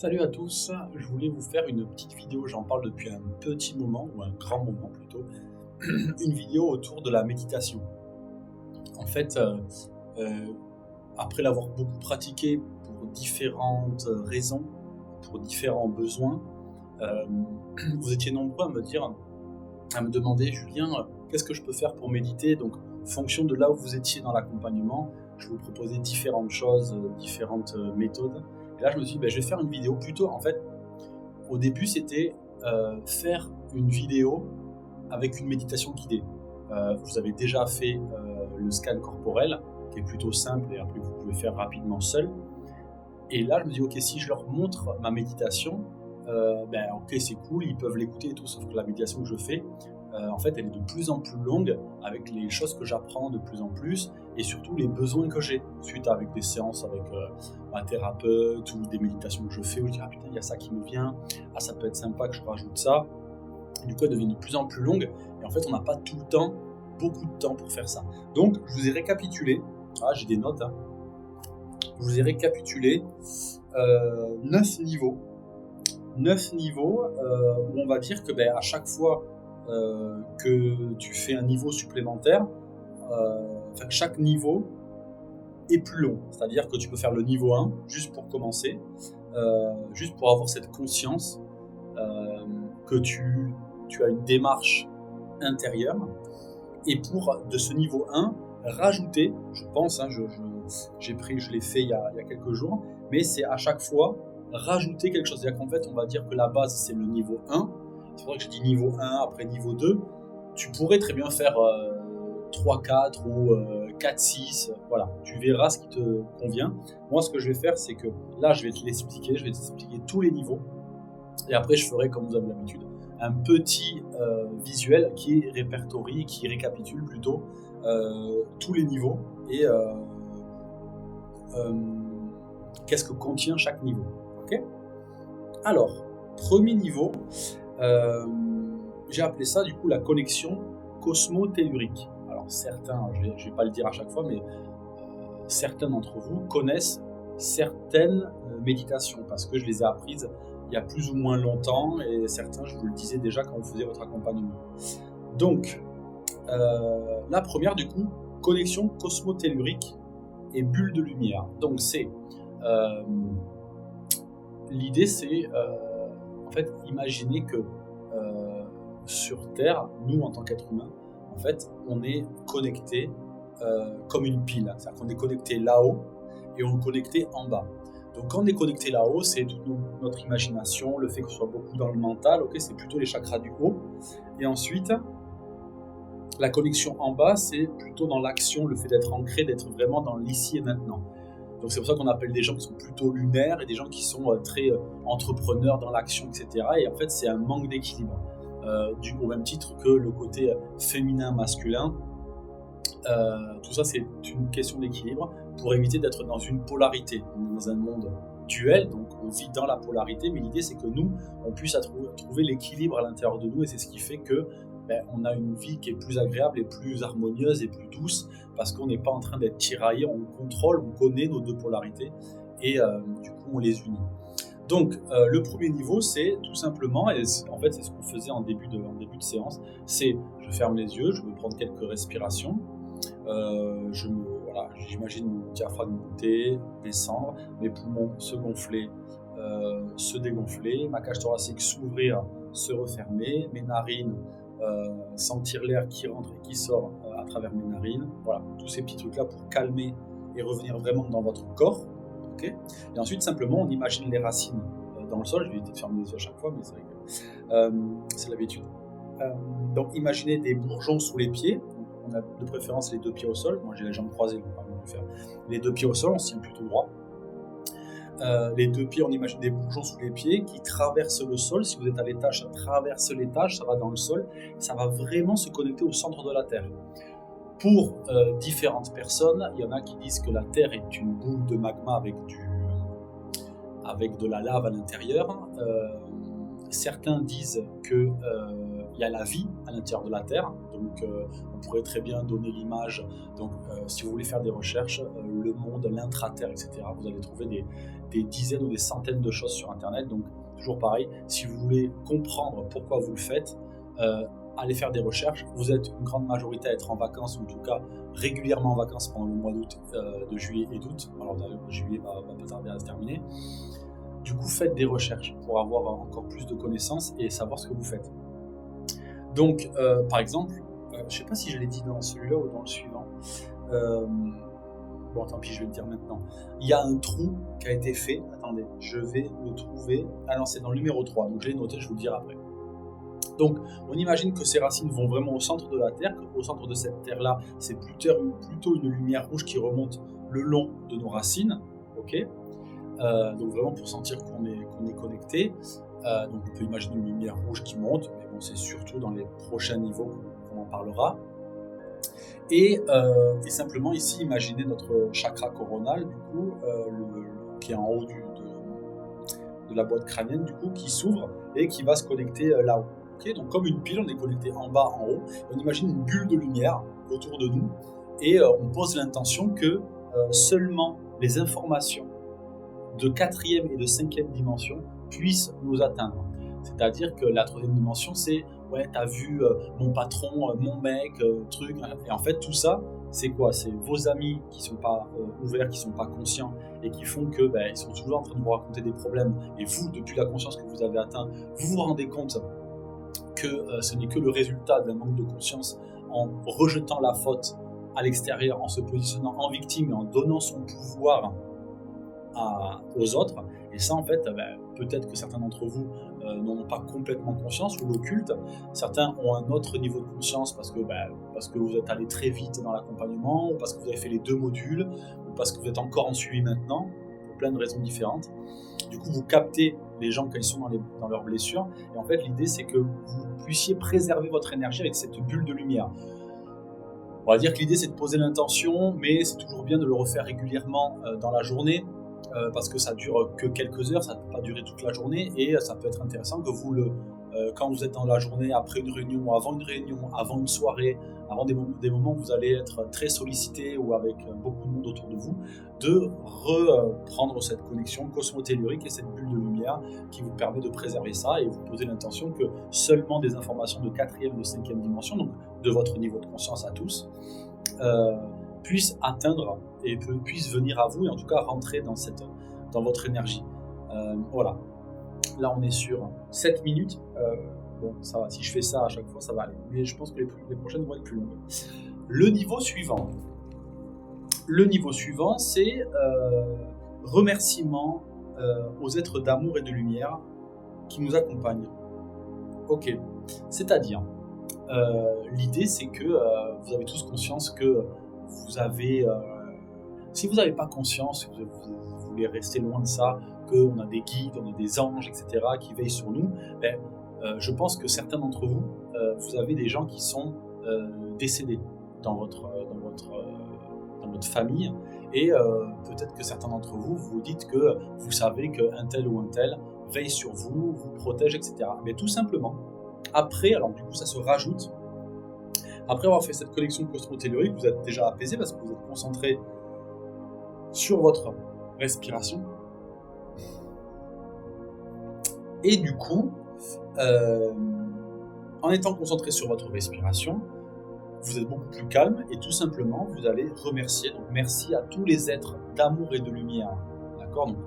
Salut à tous, je voulais vous faire une petite vidéo, j'en parle depuis un petit moment, ou un grand moment plutôt, une vidéo autour de la méditation. En fait, euh, après l'avoir beaucoup pratiqué pour différentes raisons, pour différents besoins, euh, vous étiez nombreux à me demander, Julien, qu'est-ce que je peux faire pour méditer? Donc, en fonction de là où vous étiez dans l'accompagnement, je vous proposais différentes choses, différentes méthodes. Et là, je me suis dit, je vais faire une vidéo plutôt, en fait, au début, c'était faire une vidéo avec une méditation guidée. Vous avez déjà fait le scan corporel, qui est plutôt simple et après vous pouvez faire rapidement seul. Et là, je me dis, ok, si je leur montre ma méditation, ok, c'est cool, ils peuvent l'écouter et tout, sauf que la méditation que je fais, en fait, elle est de plus en plus longue avec les choses que j'apprends de plus en plus et surtout les besoins que j'ai suite avec des séances avec un thérapeute ou des méditations que je fais où je dis, ah putain, il y a ça qui me vient, ah ça peut être sympa que je rajoute ça. Et du coup, elle devient de plus en plus longue et en fait, on n'a pas tout le temps, beaucoup de temps pour faire ça. Donc, je vous ai récapitulé, j'ai des notes, hein. Je vous ai récapitulé 9 niveaux. 9 niveaux où on va dire que à chaque fois que tu fais un niveau supplémentaire, chaque niveau est plus long. C'est-à-dire que tu peux faire le niveau 1 juste pour commencer, juste pour avoir cette conscience que tu as une démarche intérieure. Et pour, de ce niveau 1, rajouter, je pense, je l'ai fait il y a quelques jours, mais c'est à chaque fois rajouter quelque chose. C'est-à-dire qu'en fait, on va dire que la base, c'est le niveau 1. C'est pour ça que je dis niveau 1, après niveau 2. Tu pourrais très bien faire 3, 4 ou 4, 6. Voilà, tu verras ce qui te convient. Moi, ce que je vais faire, c'est que là, je vais t'expliquer tous les niveaux. Et après, je ferai, comme vous avez l'habitude, un petit visuel qui répertorie, qui récapitule plutôt tous les niveaux et qu'est-ce que contient chaque niveau. Okay. Alors, premier niveau, j'ai appelé ça du coup la connexion cosmo-tellurique. Alors certains, je ne vais pas le dire à chaque fois, mais certains d'entre vous connaissent certaines méditations parce que je les ai apprises il y a plus ou moins longtemps et certains, je vous le disais déjà quand vous faisiez votre accompagnement. Donc, la première du coup, connexion cosmo-tellurique et bulle de lumière. Donc c'est l'idée, c'est en fait imaginer que sur Terre, nous en tant qu'être humain, en fait, on est connecté comme une pile. C'est-à-dire qu'on est connecté là-haut et on est connecté en bas. Donc quand on est connecté là-haut, c'est toute notre imagination, le fait que ce soit beaucoup dans le mental, ok, c'est plutôt les chakras du haut. Et ensuite, la connexion en bas, c'est plutôt dans l'action, le fait d'être ancré, d'être vraiment dans l'ici et maintenant. Donc c'est pour ça qu'on appelle des gens qui sont plutôt lunaires et des gens qui sont très entrepreneurs dans l'action, etc. Et en fait, c'est un manque d'équilibre. Au même titre que le côté féminin, masculin, tout ça c'est une question d'équilibre pour éviter d'être dans une polarité. On est dans un monde duel, donc on vit dans la polarité, mais l'idée c'est que nous, on puisse trouver l'équilibre à l'intérieur de nous et c'est ce qui fait que on a une vie qui est plus agréable et plus harmonieuse et plus douce parce qu'on n'est pas en train d'être tiraillé, on contrôle, on connaît nos deux polarités et du coup on les unit. Donc le premier niveau c'est tout simplement, et en fait c'est ce qu'on faisait en début de séance, c'est je ferme les yeux, je veux prendre quelques respirations, j'imagine mon diaphragme monter, descendre, mes poumons se gonfler, se dégonfler, ma cage thoracique s'ouvrir, se refermer, mes narines sentir l'air qui rentre et qui sort à travers mes narines. Voilà, tous ces petits trucs là pour calmer et revenir vraiment dans votre corps. Okay. Et ensuite simplement on imagine les racines dans le sol. Je vais éviter de fermer les yeux à chaque fois, mais c'est vrai que c'est l'habitude. Donc imaginez des bourgeons sous les pieds. On a de préférence les deux pieds au sol. Moi j'ai les jambes croisées, donc pas le faire. Les deux pieds au sol, on se tient plutôt droit. Les deux pieds, on imagine des bourgeons sous les pieds qui traversent le sol. Si vous êtes à l'étage, ça traverse l'étage, ça va dans le sol. Ça va vraiment se connecter au centre de la Terre. Pour différentes personnes, il y en a qui disent que la Terre est une boule de magma avec de la lave à l'intérieur. Certains disent qu'il y a la vie à l'intérieur de la Terre. Donc Donc, on pourrait très bien donner l'image. Donc, si vous voulez faire des recherches, le monde, l'intraterre, etc., vous allez trouver des dizaines ou des centaines de choses sur Internet. Donc, toujours pareil, si vous voulez comprendre pourquoi vous le faites, allez faire des recherches. Vous êtes une grande majorité à être en vacances, ou en tout cas régulièrement en vacances pendant le mois d'août, de juillet et d'août. Alors, juillet va pas tarder à se terminer. Du coup, faites des recherches pour avoir encore plus de connaissances et savoir ce que vous faites. Donc, par exemple, je ne sais pas si je l'ai dit dans celui-là ou dans le suivant. Bon, tant pis, je vais le dire maintenant. Il y a un trou qui a été fait. Attendez, je vais le trouver. Ah non, c'est dans le numéro 3, donc je l'ai noté, je vous le dirai après. Donc, on imagine que ces racines vont vraiment au centre de la Terre, qu'au centre de cette Terre-là, c'est plutôt une lumière rouge qui remonte le long de nos racines. Ok. Donc vraiment pour sentir qu'on est connecté. Donc on peut imaginer une lumière rouge qui monte, mais bon, c'est surtout dans les prochains niveaux qu'on en parlera. Et simplement ici, imaginez notre chakra coronal, du coup, qui est en haut de la boîte crânienne, du coup, qui s'ouvre et qui va se connecter là-haut. Okay, donc comme une pile, on est connecté en bas, en haut. On imagine une bulle de lumière autour de nous et on pose l'intention que seulement les informations de 4e et de 5e dimension puissent nous atteindre. C'est-à-dire que la 3e dimension, c'est « ouais, t'as vu mon patron, mon mec, truc ». Et en fait, tout ça, c'est quoi? C'est vos amis qui sont pas ouverts, qui sont pas conscients et qui font que ils sont toujours en train de vous raconter des problèmes. Et vous, depuis la conscience que vous avez atteint, vous vous rendez compte que ce n'est que le résultat d'un manque de conscience en rejetant la faute à l'extérieur, en se positionnant en victime et en donnant son pouvoir aux autres. Et ça, en fait, peut-être que certains d'entre vous n'en ont pas complètement conscience ou l'occultent. Certains ont un autre niveau de conscience parce que vous êtes allé très vite dans l'accompagnement, ou parce que vous avez fait les 2 modules, ou parce que vous êtes encore en suivi maintenant, pour plein de raisons différentes. Du coup, vous captez les gens quand ils sont dans leurs blessures. Et en fait, l'idée, c'est que vous puissiez préserver votre énergie avec cette bulle de lumière. On va dire que l'idée, c'est de poser l'intention, mais c'est toujours bien de le refaire régulièrement dans la journée. Parce que ça dure que quelques heures, ça ne peut pas durer toute la journée, et ça peut être intéressant que vous quand vous êtes dans la journée, après une réunion, avant une soirée, avant des moments où vous allez être très sollicité ou avec beaucoup de monde autour de vous, de reprendre cette connexion cosmotellurique et cette bulle de lumière qui vous permet de préserver ça, et vous posez l'intention que seulement des informations de 4e, de 5e dimension, donc de votre niveau de conscience à tous, puissent atteindre et puissent venir à vous, et en tout cas rentrer dans votre énergie. Voilà. Là, on est sur 7 minutes. Bon, ça va. Si je fais ça à chaque fois, ça va aller. Mais je pense que les prochaines vont être plus longues. Le niveau suivant, c'est remerciement aux êtres d'amour et de lumière qui nous accompagnent. Ok. C'est-à-dire, l'idée, c'est que vous avez tous conscience que vous avez... si vous n'avez pas conscience, si vous voulez rester loin de ça, qu'on a des guides, on a des anges, etc., qui veillent sur nous, je pense que certains d'entre vous, vous avez des gens qui sont décédés dans votre famille, et peut-être que certains d'entre vous, vous dites que vous savez qu'un tel ou un tel veille sur vous, vous protège, etc. Mais tout simplement, après, alors du coup ça se rajoute, après avoir fait cette connexion cosmotellurique, vous êtes déjà apaisé parce que vous êtes concentré sur votre respiration. Et du coup, en étant concentré sur votre respiration, vous êtes beaucoup plus calme, et tout simplement, vous allez remercier. Donc, merci à tous les êtres d'amour et de lumière. D'accord ? Donc,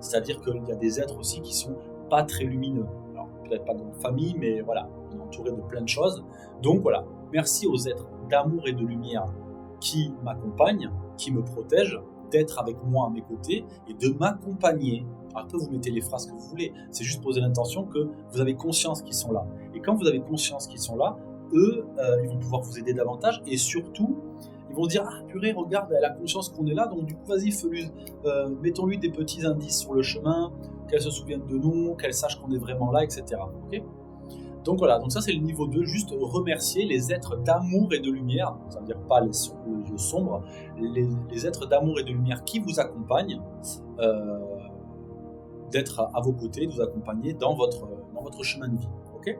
c'est-à-dire qu'il y a des êtres aussi qui sont pas très lumineux. Alors, peut-être pas dans notre famille, mais voilà, on est entouré de plein de choses. Donc voilà, merci aux êtres d'amour et de lumière qui m'accompagnent, qui me protègent, d'être avec moi à mes côtés et de m'accompagner. Après, vous mettez les phrases que vous voulez. C'est juste poser l'intention que vous avez conscience qu'ils sont là. Et quand vous avez conscience qu'ils sont là, eux, ils vont pouvoir vous aider davantage, et surtout, ils vont dire « Ah purée, regarde, elle a conscience qu'on est là, donc du coup, vas-y, mettons-lui des petits indices sur le chemin, qu'elle se souvienne de nous, qu'elle sache qu'on est vraiment là, etc. » Okay, donc voilà, donc ça c'est le niveau 2, juste remercier les êtres d'amour et de lumière, ça veut dire pas les yeux sombres, les êtres d'amour et de lumière qui vous accompagnent, d'être à vos côtés, de vous accompagner dans votre chemin de vie. Okay,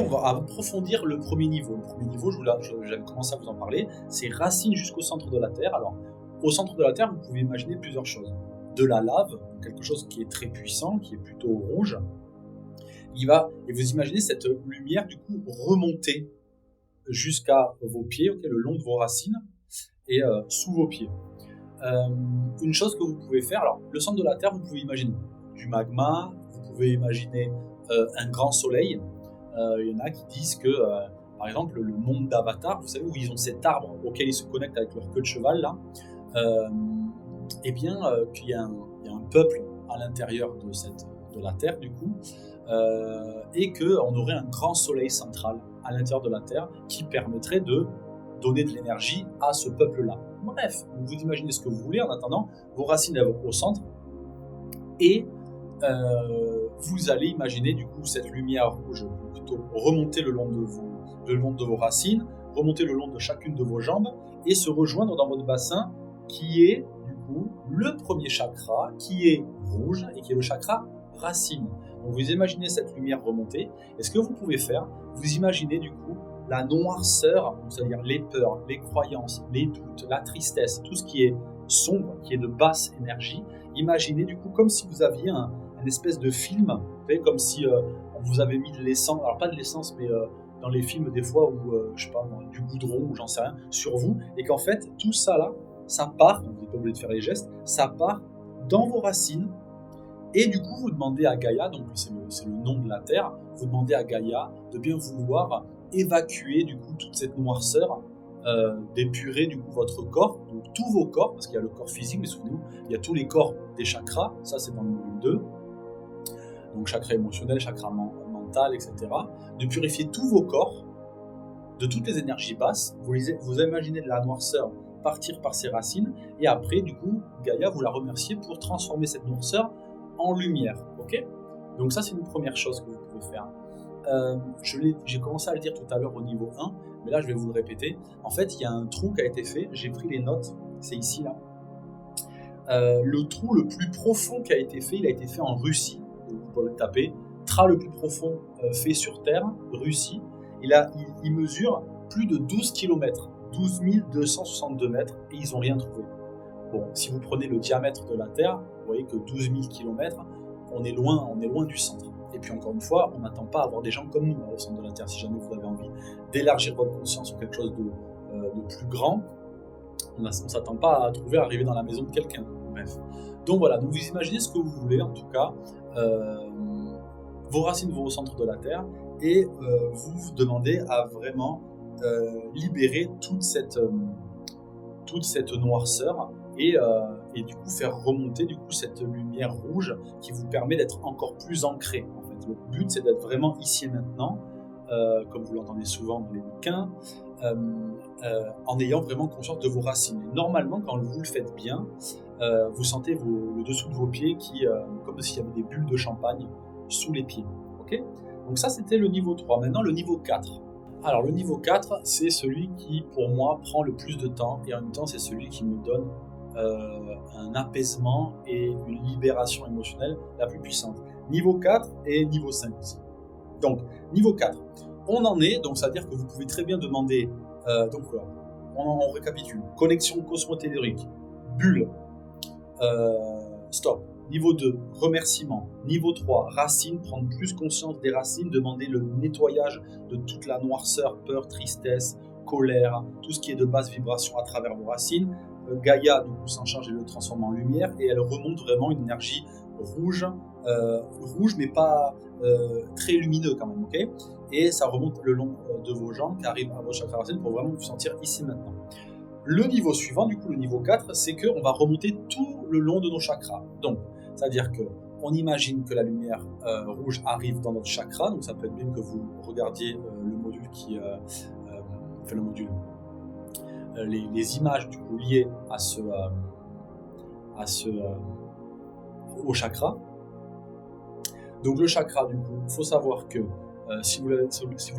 On va approfondir le premier niveau. Le premier niveau, j'avais commencé à vous en parler, c'est racine jusqu'au centre de la Terre. Alors, au centre de la Terre, vous pouvez imaginer plusieurs choses. De la lave, quelque chose qui est très puissant, qui est plutôt rouge. Et vous imaginez cette lumière, du coup, remonter jusqu'à vos pieds, le long de vos racines et sous vos pieds. Une chose que vous pouvez faire, alors le centre de la Terre, vous pouvez imaginer du magma, vous pouvez imaginer un grand soleil. Il y en a qui disent que, par exemple, le monde d'Avatar, vous savez, où ils ont cet arbre auquel ils se connectent avec leur queue de cheval, là, qu'il y a un peuple à l'intérieur de la Terre, du coup, et qu'on aurait un grand soleil central à l'intérieur de la Terre qui permettrait de donner de l'énergie à ce peuple-là. Bref, vous imaginez ce que vous voulez. En attendant, vos racines elles vont au centre et vous allez imaginer du coup cette lumière rouge plutôt remonter le long de vos racines, remonter le long de chacune de vos jambes et se rejoindre dans votre bassin qui est du coup le premier chakra qui est rouge et qui est le chakra racine. Donc vous imaginez cette lumière remonter et ce que vous pouvez faire, vous imaginez du coup la noirceur, c'est-à-dire les peurs, les croyances, les doutes, la tristesse, tout ce qui est sombre, qui est de basse énergie. Imaginez du coup comme si vous aviez un espèce de film, vous savez, comme si on vous avait mis de l'essence, alors pas de l'essence, mais dans les films des fois où, je sais pas, du goudron ou j'en sais rien, sur vous, et qu'en fait tout ça là, ça part, vous n'êtes pas obligé de faire les gestes, ça part dans vos racines. Et du coup, vous demandez à Gaïa, donc c'est le nom de la Terre, vous demandez à Gaïa de bien vouloir évacuer du coup toute cette noirceur, d'épurer du coup votre corps, donc tous vos corps, parce qu'il y a le corps physique, mais souvenez-vous, il y a tous les corps des chakras, ça c'est dans le module 2, donc chakra émotionnel, chakra mental, etc. De purifier tous vos corps, de toutes les énergies basses, vous imaginez de la noirceur partir par ses racines, et après du coup, Gaïa, vous la remerciez pour transformer cette noirceur en lumière, ok ? Donc ça c'est une première chose que vous pouvez faire. J'ai commencé à le dire tout à l'heure au niveau 1, mais là je vais vous le répéter. En fait, il y a un trou qui a été fait, j'ai pris les notes, c'est ici là. Le trou le plus profond qui a été fait, il a été fait en Russie. Donc vous pouvez le taper. Tra le plus profond fait sur Terre, Russie. Il mesure plus de 12 km, 12 262 mètres, et ils n'ont rien trouvé. Bon, si vous prenez le diamètre de la Terre, vous voyez que 12 000 km, on est loin du centre. Et puis encore une fois, on n'attend pas à avoir des gens comme nous au centre de la Terre. Si jamais vous avez envie d'élargir votre conscience ou quelque chose de plus grand, on ne s'attend pas à arriver dans la maison de quelqu'un. Bref. Donc voilà, donc vous imaginez ce que vous voulez, en tout cas, vos racines vont au centre de la Terre, et vous demandez à vraiment libérer toute cette noirceur, et du coup faire remonter du coup cette lumière rouge qui vous permet d'être encore plus ancré. En fait, le but c'est d'être vraiment ici et maintenant, comme vous l'entendez souvent dans les bouquins, en ayant vraiment conscience de vos racines. Et normalement, quand vous le faites bien, vous sentez le dessous de vos pieds comme s'il y avait des bulles de champagne sous les pieds. Okay ? Donc ça, c'était le niveau 3. Maintenant, le niveau 4. Alors, le niveau 4, c'est celui qui, pour moi, prend le plus de temps, et en même temps, c'est celui qui me donne un apaisement et une libération émotionnelle la plus puissante. Niveau 4 et niveau 5 aussi. Donc, niveau 4, on en est, donc c'est-à-dire que vous pouvez très bien demander, on récapitule, connexion cosmotellurique, bulle, stop. Niveau 2, remerciement. Niveau 3, racines, prendre plus conscience des racines, demander le nettoyage de toute la noirceur, peur, tristesse, colère, tout ce qui est de basse vibration à travers vos racines. Gaïa, du coup, s'en charge et le transforme en lumière, et elle remonte vraiment une énergie rouge mais pas très lumineux quand même, ok ? Et ça remonte le long de vos jambes qui arrive à vos chakras racines pour vraiment vous sentir ici maintenant. Le niveau suivant, du coup, le niveau 4, c'est qu'on va remonter tout le long de nos chakras. Donc, c'est-à-dire qu'on imagine que la lumière rouge arrive dans notre chakra, donc ça peut être bien que vous regardiez le module les images du coup liées au chakra. Donc le chakra, du coup, il faut savoir que si vous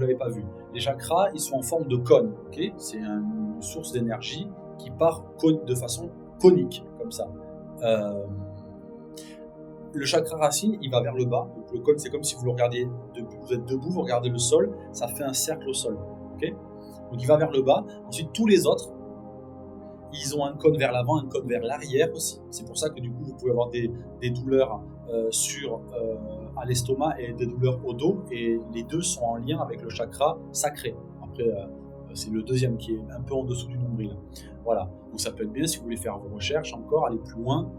l'avez pas vu, les chakras, ils sont en forme de cône, ok ? C'est une source d'énergie qui part de façon conique, comme ça. Le chakra racine, il va vers le bas. Donc le cône, c'est comme si vous le regardiez, vous êtes debout, vous regardez le sol, ça fait un cercle au sol. Okay, donc il va vers le bas. Ensuite, tous les autres, ils ont un cône vers l'avant, un cône vers l'arrière aussi. C'est pour ça que du coup, vous pouvez avoir des douleurs à l'estomac et des douleurs au dos. Et les deux sont en lien avec le chakra sacré. Après, c'est le deuxième qui est un peu en dessous du nombril. Voilà. Donc ça peut être bien si vous voulez faire vos recherches encore, aller plus loin.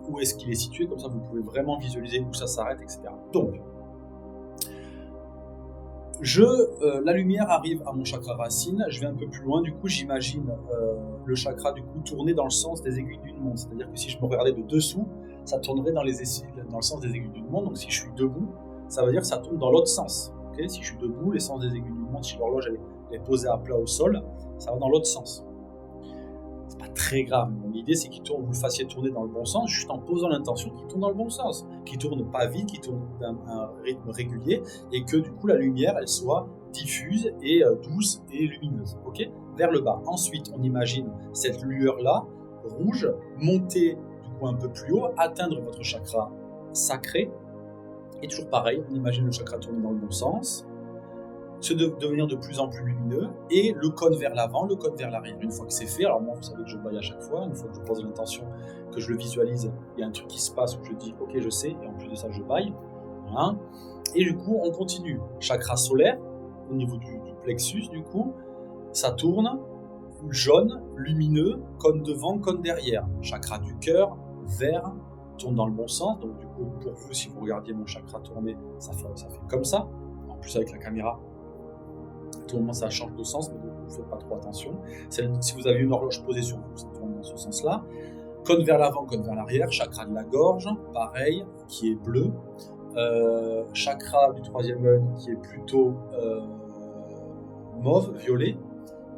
Où est-ce qu'il est situé, comme ça vous pouvez vraiment visualiser où ça s'arrête, etc. Donc, la lumière arrive à mon chakra racine, je vais un peu plus loin, du coup j'imagine le chakra du coup tourner dans le sens des aiguilles d'une montre, c'est-à-dire que si je me regardais de dessous, ça tournerait dans le sens des aiguilles d'une montre, donc si je suis debout, ça veut dire que ça tourne dans l'autre sens. Okay, si je suis debout, les sens des aiguilles d'une montre, si l'horloge elle est posée à plat au sol, ça va dans l'autre sens. C'est pas très grave. Bon, l'idée, c'est vous le fassiez tourner dans le bon sens, juste en posant l'intention qu'il tourne dans le bon sens, qu'il tourne pas vite, qu'il tourne d'un rythme régulier, et que du coup la lumière, elle soit diffuse et douce et lumineuse, ok, vers le bas. Ensuite, on imagine cette lueur-là, rouge, monter du coup un peu plus haut, atteindre votre chakra sacré, et toujours pareil, on imagine le chakra tourner dans le bon sens, devenir de plus en plus lumineux, et le cône vers l'avant, le cône vers l'arrière. Une fois que c'est fait, alors moi vous savez que je baille à chaque fois, une fois que je pose l'intention, que je le visualise, il y a un truc qui se passe où je dis ok je sais, et en plus de ça je baille, voilà. Et du coup on continue, chakra solaire, au niveau du plexus du coup, ça tourne, jaune, lumineux, cône devant, cône derrière, chakra du cœur, vert, tourne dans le bon sens, donc du coup pour vous si vous regardiez mon chakra tourner, ça fait comme ça, en plus avec la caméra, à tout moment ça change de sens, mais vous ne faites pas trop attention. Si vous avez une horloge posée sur vous, ça tourne dans ce sens-là. Cône vers l'avant, cône vers l'arrière, chakra de la gorge, pareil, qui est bleu. Chakra du troisième œil qui est plutôt mauve, violet.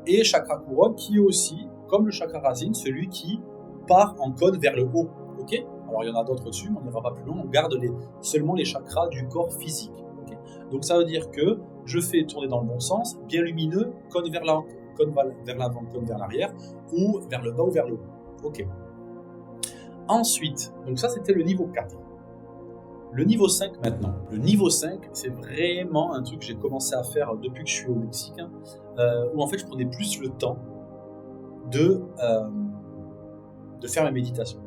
Et chakra couronne qui est aussi, comme le chakra racine, celui qui part en cône vers le haut. Okay, alors il y en a d'autres au-dessus, mais on n'ira pas plus loin, on garde seulement les chakras du corps physique. Okay, donc ça veut dire que je fais tourner dans le bon sens, bien lumineux, cône vers l'avant, cône vers l'arrière, ou vers le bas ou vers le haut. Ok. Ensuite, donc ça c'était le niveau 4. Le niveau 5 maintenant. Le niveau 5, c'est vraiment un truc que j'ai commencé à faire depuis que je suis au Mexique, où en fait je prenais plus le temps de faire mes méditations.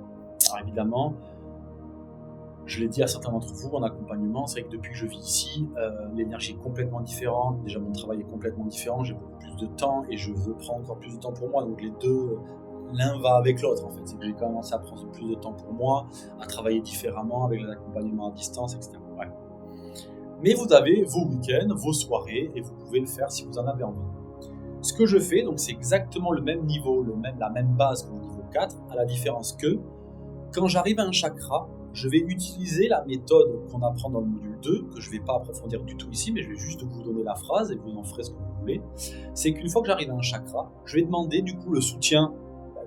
Alors évidemment, je l'ai dit à certains d'entre vous en accompagnement, c'est vrai que depuis que je vis ici, l'énergie est complètement différente. Déjà, mon travail est complètement différent, j'ai beaucoup plus de temps et je veux prendre encore plus de temps pour moi. Donc les deux, l'un va avec l'autre en fait. C'est que j'ai commencé à prendre plus de temps pour moi, à travailler différemment avec l'accompagnement à distance, etc. Ouais. Mais vous avez vos week-ends, vos soirées et vous pouvez le faire si vous en avez envie. Ce que je fais, donc c'est exactement le même niveau, la même base que le niveau 4, à la différence que quand j'arrive à un chakra, je vais utiliser la méthode qu'on apprend dans le module 2, que je ne vais pas approfondir du tout ici, mais je vais juste vous donner la phrase et vous en ferez ce que vous voulez. C'est qu'une fois que j'arrive à un chakra, je vais demander du coup le soutien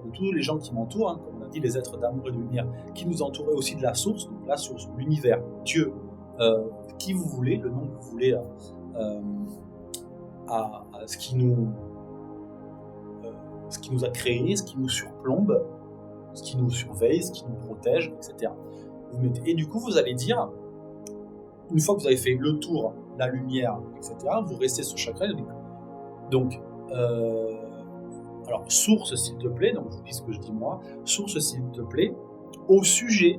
de tous les gens qui m'entourent, comme on a dit, les êtres d'amour et de lumière, qui nous entourent, et aussi de la source, donc la source, l'univers, Dieu, qui vous voulez, le nom que vous voulez à ce qui nous a créé, ce qui nous surplombe, ce qui nous surveille, ce qui nous protège, etc. Et du coup, vous allez dire, une fois que vous avez fait le tour, la lumière, etc., vous restez sur chakra. Donc, alors, source, s'il te plaît, donc je vous dis ce que je dis moi, source, s'il te plaît, au sujet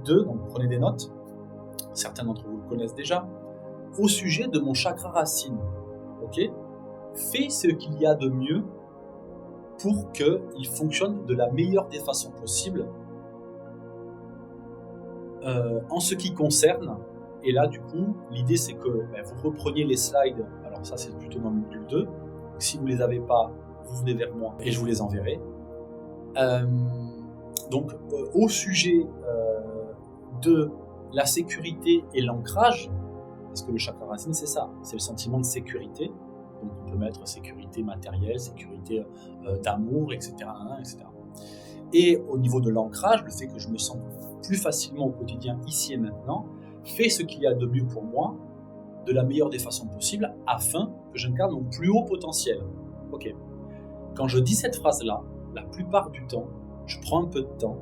de, donc prenez des notes, certains d'entre vous le connaissent déjà, au sujet de mon chakra racine, ok, fais ce qu'il y a de mieux pour qu'il fonctionne de la meilleure des façons possibles en ce qui concerne, et là du coup l'idée c'est que vous repreniez les slides, alors ça c'est plutôt dans le module 2, donc, si vous ne les avez pas, vous venez vers moi et je vous les enverrai. Donc au sujet de la sécurité et l'ancrage, parce que le chakra racine c'est ça, c'est le sentiment de sécurité. Donc on peut mettre sécurité matérielle, sécurité d'amour, etc., etc. Et au niveau de l'ancrage, le fait que je me sente plus facilement au quotidien, ici et maintenant, fait ce qu'il y a de mieux pour moi, de la meilleure des façons possibles, afin que j'incarne mon plus haut potentiel. Ok. Quand je dis cette phrase-là, la plupart du temps, je prends un peu de temps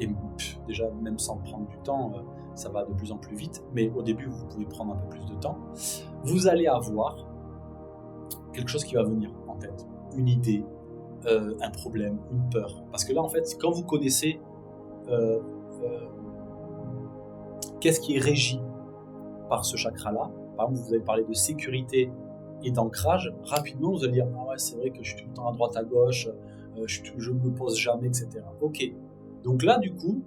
et déjà même sans prendre du temps, ça va de plus en plus vite, mais au début vous pouvez prendre un peu plus de temps, vous allez avoir quelque chose qui va venir en tête, une idée, un problème, une peur. Parce que là en fait, quand vous connaissez qu'est-ce qui est régi par ce chakra-là, par exemple vous avez parlé de sécurité et d'ancrage, rapidement vous allez dire ah ouais c'est vrai que je suis tout le temps à droite à gauche, je ne me pose jamais, etc. Ok, donc là du coup,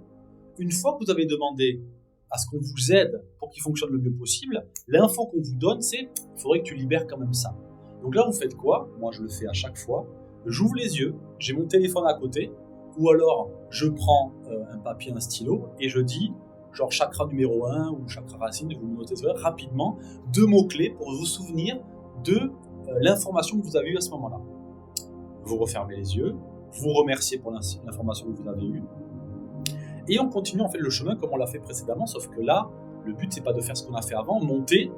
une fois que vous avez demandé à ce qu'on vous aide pour qu'il fonctionne le mieux possible, l'info qu'on vous donne c'est il faudrait que tu libères quand même ça. Donc là vous faites quoi? Moi je le fais à chaque fois, j'ouvre les yeux, j'ai mon téléphone à côté, ou alors je prends un papier, un stylo et je dis genre chakra numéro 1 ou chakra racine, vous me notez rapidement 2 mots-clés pour vous souvenir de l'information que vous avez eue à ce moment-là. Vous refermez les yeux, vous remerciez pour l'information que vous avez eue, et on continue en fait le chemin comme on l'a fait précédemment, sauf que là, le but c'est pas de faire ce qu'on a fait avant, monter,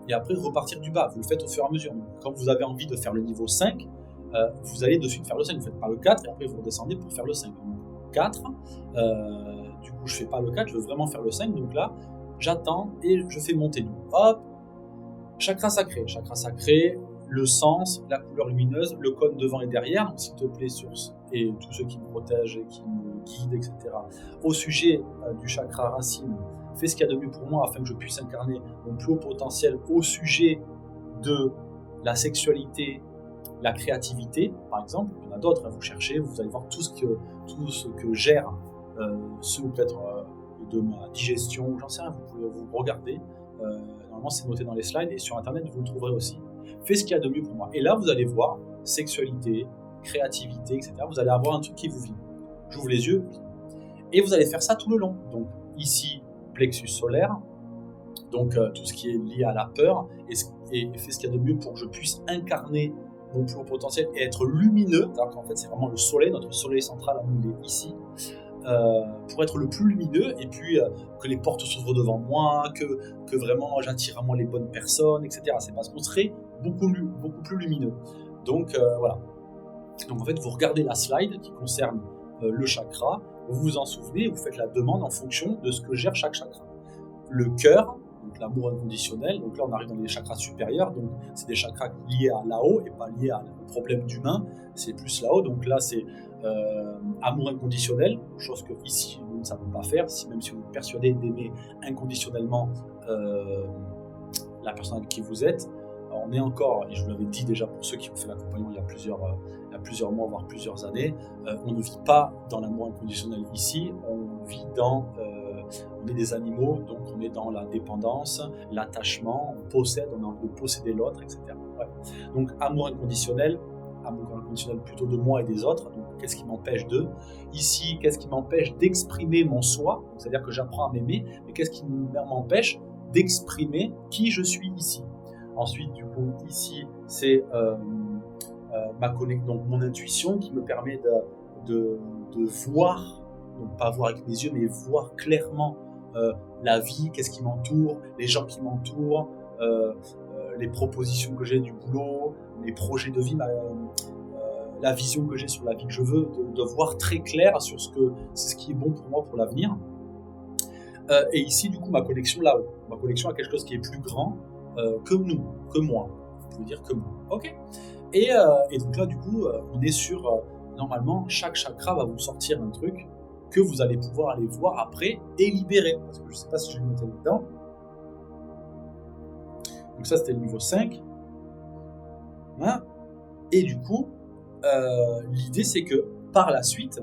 et après repartir du bas, vous le faites au fur et à mesure. Donc, quand vous avez envie de faire le niveau 5, vous allez de suite faire le 5, vous faites pas le 4, et après vous redescendez pour faire le 5. Donc 4, du coup je fais pas le 4, je veux vraiment faire le 5, donc là, j'attends et je fais monter. Donc, hop, chakra sacré, le sens, la couleur lumineuse, le cône devant et derrière, donc s'il te plaît source, et tous ceux qui me protègent et qui me guident, etc. Au sujet du chakra racine, fais ce qu'il y a de mieux pour moi afin que je puisse incarner mon plus haut potentiel au sujet de la sexualité, la créativité, par exemple. Il y en a d'autres, vous cherchez, vous allez voir tout ce que gère, ce peut-être de ma digestion, j'en sais rien, vous pouvez vous regarder. Normalement, c'est noté dans les slides et sur Internet, vous le trouverez aussi. Fais ce qu'il y a de mieux pour moi. Et là, vous allez voir sexualité, créativité, etc. Vous allez avoir un truc qui vous vient. J'ouvre les yeux et vous allez faire ça tout le long. Donc ici, plexus solaire, donc tout ce qui est lié à la peur, et fais ce qu'il y a de mieux pour que je puisse incarner mon plus haut potentiel et être lumineux. Alors qu'en fait, c'est vraiment le soleil, notre soleil central, il est ici. Pour être le plus lumineux, et puis que les portes s'ouvrent devant moi, que vraiment j'attire à moi les bonnes personnes, etc. C'est parce qu'on serait beaucoup plus lumineux. Donc voilà. Donc en fait, vous regardez la slide qui concerne le chakra, vous vous en souvenez, vous faites la demande en fonction de ce que gère chaque chakra. Le cœur, donc l'amour inconditionnel, donc là on arrive dans les chakras supérieurs, donc c'est des chakras liés à là-haut et pas liés au problème d'humain, c'est plus là-haut, donc là c'est amour inconditionnel, chose que ici nous ne savons pas faire, même si vous êtes persuadé d'aimer inconditionnellement la personne avec qui vous êtes. Alors on est encore, et je vous l'avais dit déjà pour ceux qui ont fait l'accompagnement il y a plusieurs mois, voire plusieurs années, on ne vit pas dans l'amour inconditionnel ici, on vit on est des animaux, donc on est dans la dépendance, l'attachement, on possède, on a envie de posséder l'autre, etc. Ouais. Donc amour inconditionnel plutôt de moi et des autres, donc qu'est-ce qui m'empêche d'eux? Ici, qu'est-ce qui m'empêche d'exprimer mon soi? Donc, c'est-à-dire que j'apprends à m'aimer, mais qu'est-ce qui m'empêche d'exprimer qui je suis ici? Ensuite, du coup, ici, c'est donc mon intuition qui me permet de voir, donc pas voir avec mes yeux, mais voir clairement la vie, qu'est-ce qui m'entoure, les gens qui m'entourent, les propositions que j'ai du boulot, les projets de vie, la vision que j'ai sur la vie que je veux, de voir très clair sur ce qui est bon pour moi pour l'avenir. Et ici, du coup, ma connexion là-haut, ma connexion à quelque chose qui est plus grand que moi. Vous pouvez dire que moi. Ok. Et donc là, du coup, on est sur normalement, chaque chakra va vous sortir un truc que vous allez pouvoir aller voir après et libérer. Parce que je ne sais pas si j'ai noté dedans. Donc ça, c'était le niveau 5. Hein, et du coup, l'idée, c'est que par la suite,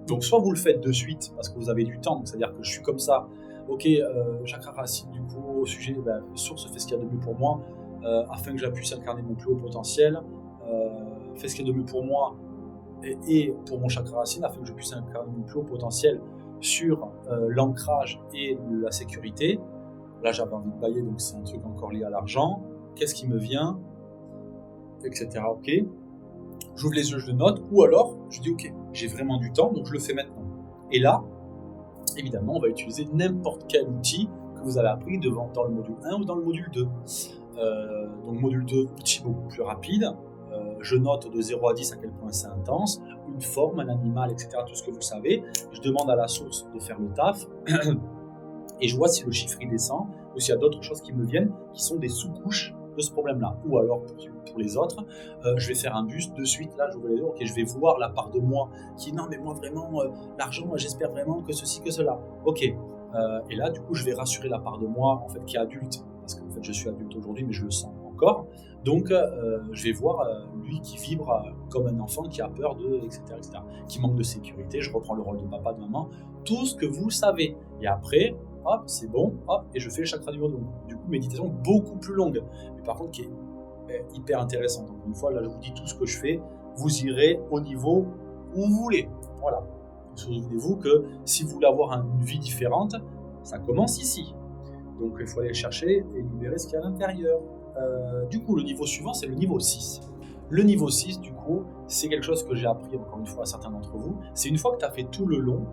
donc soit vous le faites de suite parce que vous avez du temps, donc c'est-à-dire que je suis comme ça, ok, chakra racine, du coup, au sujet, source fait ce qu'il y a de mieux pour moi, afin que je puisse incarner mon plus haut potentiel, fait ce qu'il y a de mieux pour moi et pour mon chakra racine, afin que je puisse incarner mon plus haut potentiel sur l'ancrage et la sécurité. Là, j'avais envie de bailler, donc c'est un truc encore lié à l'argent. Qu'est-ce qui me vient, etc. Ok. J'ouvre les yeux, je le note, ou alors je dis ok, j'ai vraiment du temps, donc je le fais maintenant. Et là, évidemment, on va utiliser n'importe quel outil que vous avez appris dans le module 1 ou dans le module 2. Donc module 2, outil beaucoup plus rapide, je note de 0 à 10 à quel point c'est intense, une forme, un animal, etc., tout ce que vous savez. Je demande à la source de faire le taf et je vois si le chiffre il descend ou s'il y a d'autres choses qui me viennent qui sont des sous-couches de ce problème-là. Ou alors, pour les autres, je vais faire un buste de suite, là, j'ouvre les yeux, ok, je vais voir la part de moi qui, non, mais moi, vraiment, l'argent, j'espère vraiment que ceci, que cela. Ok. Et là, du coup, je vais rassurer la part de moi, en fait, qui est adulte, parce qu'en fait, je suis adulte aujourd'hui, mais je le sens encore. Donc, je vais voir lui qui vibre comme un enfant qui a peur de, etc., qui manque de sécurité. Je reprends le rôle de papa, de maman, tout ce que vous savez. Et après, hop, c'est bon, hop, et je fais le chakra numéro 2. Du coup, méditation beaucoup plus longue, mais par contre qui est hyper intéressante. Donc, une fois, là, je vous dis tout ce que je fais, vous irez au niveau où vous voulez. Voilà. Souvenez-vous que si vous voulez avoir une vie différente, ça commence ici. Donc, il faut aller chercher et libérer ce qu'il y a à l'intérieur. Du coup, le niveau suivant, c'est le niveau 6. Le niveau 6, du coup, c'est quelque chose que j'ai appris encore une fois à certains d'entre vous. C'est une fois que tu as fait tout le long,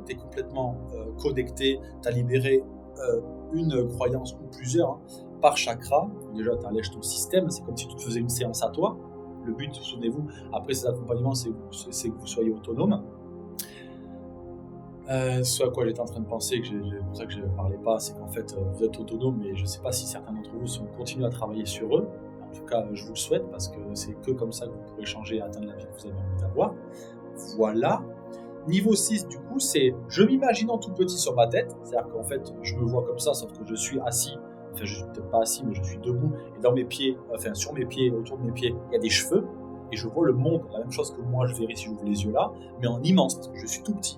tu es complètement connecté, tu as libéré une croyance ou plusieurs par chakra. Déjà, tu allèges ton système, c'est comme si tu te faisais une séance à toi. Le but, souvenez-vous, après ces accompagnements, c'est que vous soyez autonome. Ce à quoi j'étais en train de penser, c'est pour ça que je ne parlais pas, c'est qu'en fait, vous êtes autonome, mais je ne sais pas si certains d'entre vous continuent à travailler sur eux. En tout cas, je vous le souhaite, parce que c'est que comme ça que vous pourrez changer et atteindre la vie que vous avez envie d'avoir. Voilà. Niveau 6, du coup, c'est je m'imagine en tout petit sur ma tête, c'est-à-dire qu'en fait, je me vois comme ça, sauf que je suis assis, enfin, je suis peut-être pas assis, mais je suis debout, et dans mes pieds, enfin, sur mes pieds, autour de mes pieds, il y a des cheveux, et je vois le monde, la même chose que moi, je verrai si j'ouvre les yeux là, mais en immense, parce que je suis tout petit.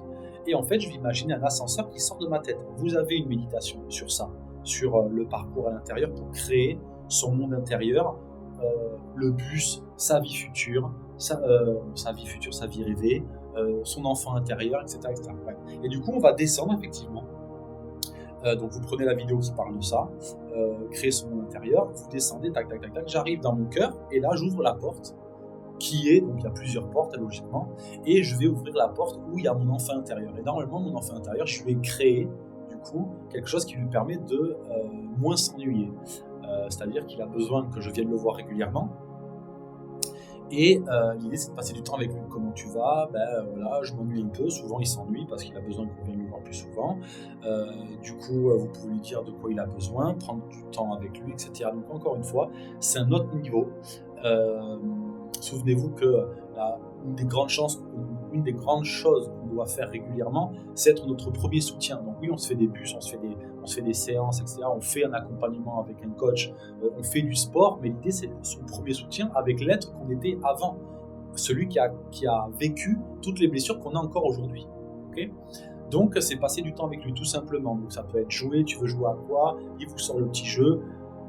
Et en fait, je vais imaginer un ascenseur qui sort de ma tête. Vous avez une méditation sur ça, sur le parcours à l'intérieur pour créer son monde intérieur, le bus, sa vie future, sa vie rêvée, son enfant intérieur, etc. etc. Ouais. Et du coup, on va descendre effectivement. Donc, vous prenez la vidéo qui parle de ça, créer son monde intérieur, vous descendez, tac, tac, tac, tac. J'arrive dans mon cœur et là, j'ouvre la porte qui est, donc il y a plusieurs portes logiquement, et je vais ouvrir la porte où il y a mon enfant intérieur. Et normalement, mon enfant intérieur, je vais créer du coup quelque chose qui lui permet de moins s'ennuyer. C'est-à-dire qu'il a besoin que je vienne le voir régulièrement. Et l'idée, c'est de passer du temps avec lui. Comment tu vas? Voilà, je m'ennuie un peu. Souvent, il s'ennuie parce qu'il a besoin qu'on vienne le voir plus souvent. Du coup, vous pouvez lui dire de quoi il a besoin, prendre du temps avec lui, etc. Donc, encore une fois, c'est un autre niveau. Souvenez-vous que une des grandes choses qu'on doit faire régulièrement, c'est être notre premier soutien. Donc oui, on se fait des bus, on se fait des séances, etc. On fait un accompagnement avec un coach, on fait du sport, mais l'idée c'est son premier soutien avec l'être qu'on était avant, celui qui a vécu toutes les blessures qu'on a encore aujourd'hui. Okay, donc c'est passer du temps avec lui tout simplement. Donc ça peut être jouer, tu veux jouer à quoi? Il vous sort le petit jeu.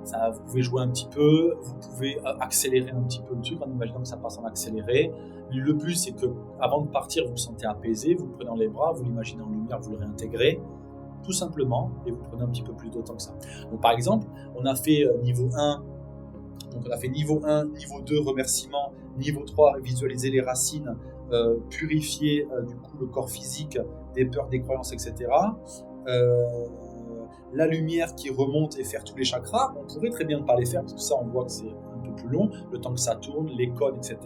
Ça, vous pouvez jouer un petit peu, vous pouvez accélérer un petit peu le truc en imaginant que ça passe en accéléré. Le but, c'est que avant de partir, vous vous sentez apaisé, vous le prenez dans les bras, vous l'imaginez en lumière, vous le réintégrez, tout simplement, et vous prenez un petit peu plus de temps que ça. Donc, par exemple, on a fait niveau 1, donc on a fait niveau 1, niveau 2, remerciement, niveau 3, visualiser les racines, purifier du coup le corps physique des peurs, des croyances, etc. La lumière qui remonte et faire tous les chakras, on pourrait très bien ne pas les faire parce que ça on voit que c'est un peu plus long, le temps que ça tourne, les codes, etc.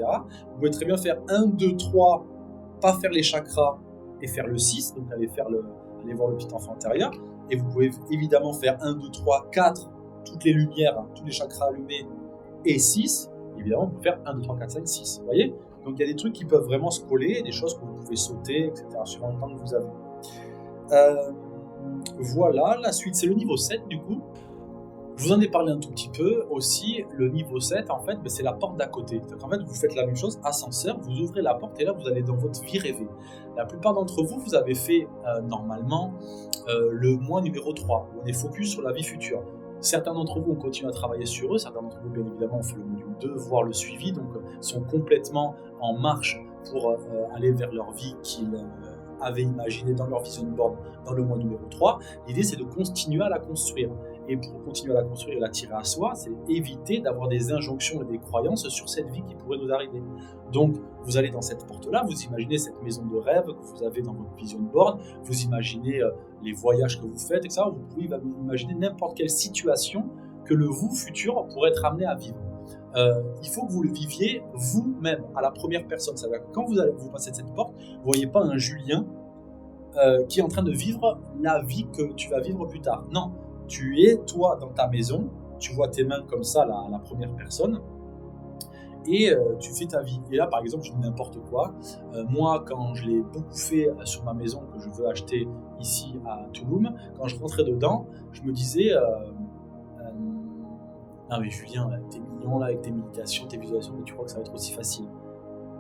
Vous pouvez très bien faire 1, 2, 3, pas faire les chakras et faire le 6, donc aller voir le petit enfant intérieur. Et vous pouvez évidemment faire 1, 2, 3, 4, toutes les lumières, tous les chakras allumés, et 6, évidemment vous pouvez faire 1, 2, 3, 4, 5, 6, vous voyez? Donc il y a des trucs qui peuvent vraiment se coller, des choses que vous pouvez sauter, etc. suivant le temps que vous avez. Voilà, la suite c'est le niveau 7 du coup. Je vous en ai parlé un tout petit peu aussi. Le niveau 7 en fait, c'est la porte d'à côté. En fait, vous faites la même chose, ascenseur, vous ouvrez la porte et là vous allez dans votre vie rêvée. La plupart d'entre vous, vous avez fait normalement le mois numéro 3, où on est focus sur la vie future. Certains d'entre vous ont continué à travailler sur eux, certains d'entre vous bien évidemment ont fait le module 2, voire le suivi, donc sont complètement en marche pour aller vers leur vie qu'ils avaient imaginé dans leur vision board dans le mois numéro 3. L'idée c'est de continuer à la construire. Et pour continuer à la construire et l'attirer à soi, c'est éviter d'avoir des injonctions et des croyances sur cette vie qui pourrait nous arriver. Donc, vous allez dans cette porte-là, vous imaginez cette maison de rêve que vous avez dans votre vision board, vous imaginez les voyages que vous faites, etc. Vous pouvez imaginer n'importe quelle situation que le vous futur pourrait être amené à vivre. il faut que vous le viviez vous-même, à la première personne. C'est-à-dire que quand vous passez de cette porte, vous ne voyez pas un Julien qui est en train de vivre la vie que tu vas vivre plus tard. Non, tu es toi dans ta maison, tu vois tes mains comme ça, la première personne, et tu fais ta vie. Et là, par exemple, je dis n'importe quoi. Moi, quand je l'ai beaucoup fait sur ma maison que je veux acheter ici à Touloum, quand je rentrais dedans, je me disais non mais Julien, t'es mignon là avec tes méditations, tes visualisations, mais tu crois que ça va être aussi facile?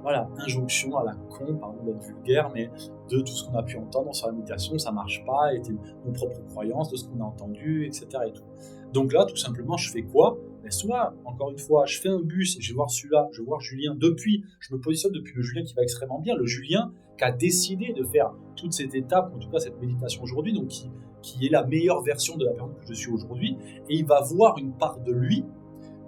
Voilà, injonction à la con, pardon d'être vulgaire, mais de tout ce qu'on a pu entendre sur la méditation, ça marche pas, et nos propres croyances, de ce qu'on a entendu, etc. et tout. Donc là, tout simplement, je fais quoi? Soit, encore une fois, je fais un bus et je vais voir celui-là, je vais voir Julien je me positionne depuis le Julien qui va extrêmement bien, le Julien qui a décidé de faire toute cette étape, en tout cas cette méditation aujourd'hui, donc qui est la meilleure version de la personne que je suis aujourd'hui, et il va voir une part de lui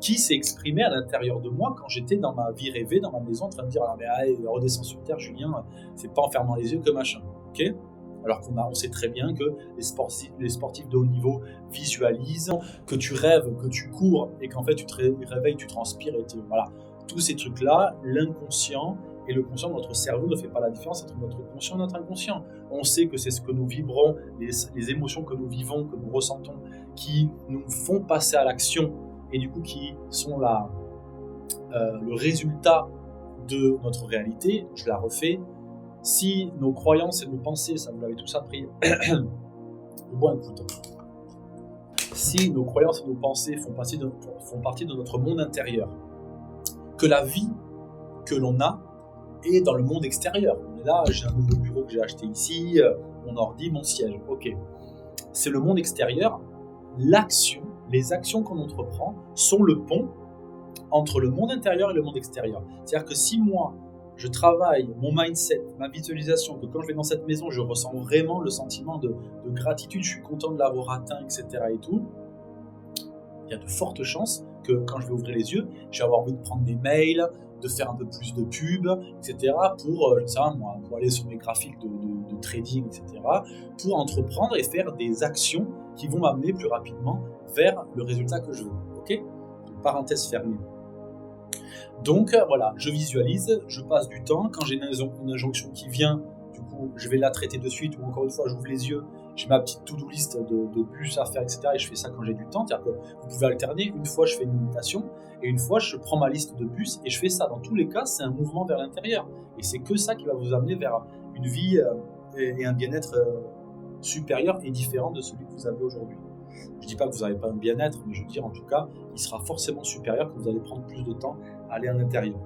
qui s'est exprimé à l'intérieur de moi quand j'étais dans ma vie rêvée, dans ma maison, en train de dire ah, mais allez, redescends sur terre, Julien, c'est pas en fermant les yeux que machin, ok? Alors on sait très bien que les sportifs de haut niveau visualisent, que tu rêves, que tu cours, et qu'en fait tu te réveilles, tu transpires, voilà. Tous ces trucs-là, l'inconscient et le conscient de notre cerveau ne fait pas la différence entre notre conscient et notre inconscient. On sait que c'est ce que nous vibrons, les émotions que nous vivons, que nous ressentons, qui nous font passer à l'action, et du coup qui sont le résultat de notre réalité. Je la refais. Si nos croyances et nos pensées, ça vous l'avez tous appris, je bois un coup de temps. Si nos croyances et nos pensées font partie de notre monde intérieur, que la vie que l'on a est dans le monde extérieur. On est là, j'ai un nouveau bureau que j'ai acheté ici, mon ordi, mon siège, ok. C'est le monde extérieur, les actions qu'on entreprend sont le pont entre le monde intérieur et le monde extérieur. C'est-à-dire que si moi, je travaille mon mindset, ma visualisation, que quand je vais dans cette maison, je ressens vraiment le sentiment de gratitude, je suis content de l'avoir atteint, etc. et tout, il y a de fortes chances que quand je vais ouvrir les yeux, je vais avoir envie de prendre des mails, de faire un peu plus de pub, etc. pour, je sais pas moi, pour aller sur mes graphiques de trading, etc. pour entreprendre et faire des actions qui vont m'amener plus rapidement vers le résultat que je veux. Ok ? Parenthèse fermée. Donc voilà, je visualise, je passe du temps. Quand j'ai une injonction qui vient, du coup, je vais la traiter de suite, ou encore une fois, j'ouvre les yeux, j'ai ma petite to-do list de bus à faire, etc. Et je fais ça quand j'ai du temps. C'est-à-dire que vous pouvez alterner. Une fois, je fais une méditation, et une fois, je prends ma liste de bus et je fais ça. Dans tous les cas, c'est un mouvement vers l'intérieur. Et c'est que ça qui va vous amener vers une vie et un bien-être supérieur et différent de celui que vous avez aujourd'hui. Je ne dis pas que vous n'avez pas un bien-être, mais je veux dire en tout cas, il sera forcément supérieur, que vous allez prendre plus de temps à aller à l'intérieur.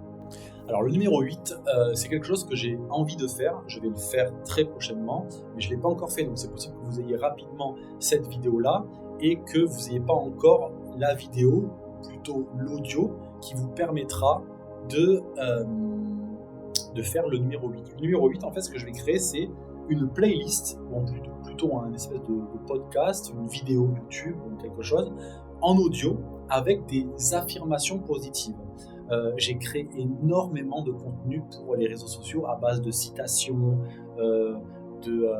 Alors le numéro 8, c'est quelque chose que j'ai envie de faire, je vais le faire très prochainement, mais je ne l'ai pas encore fait, donc c'est possible que vous ayez rapidement cette vidéo-là et que vous n'ayez pas encore la vidéo, plutôt l'audio, qui vous permettra de faire le numéro 8. Le numéro 8, en fait, ce que je vais créer, c'est une playlist, ou plutôt un espèce de podcast, une vidéo YouTube ou quelque chose, en audio, avec des affirmations positives. J'ai créé énormément de contenu pour les réseaux sociaux à base de citations, de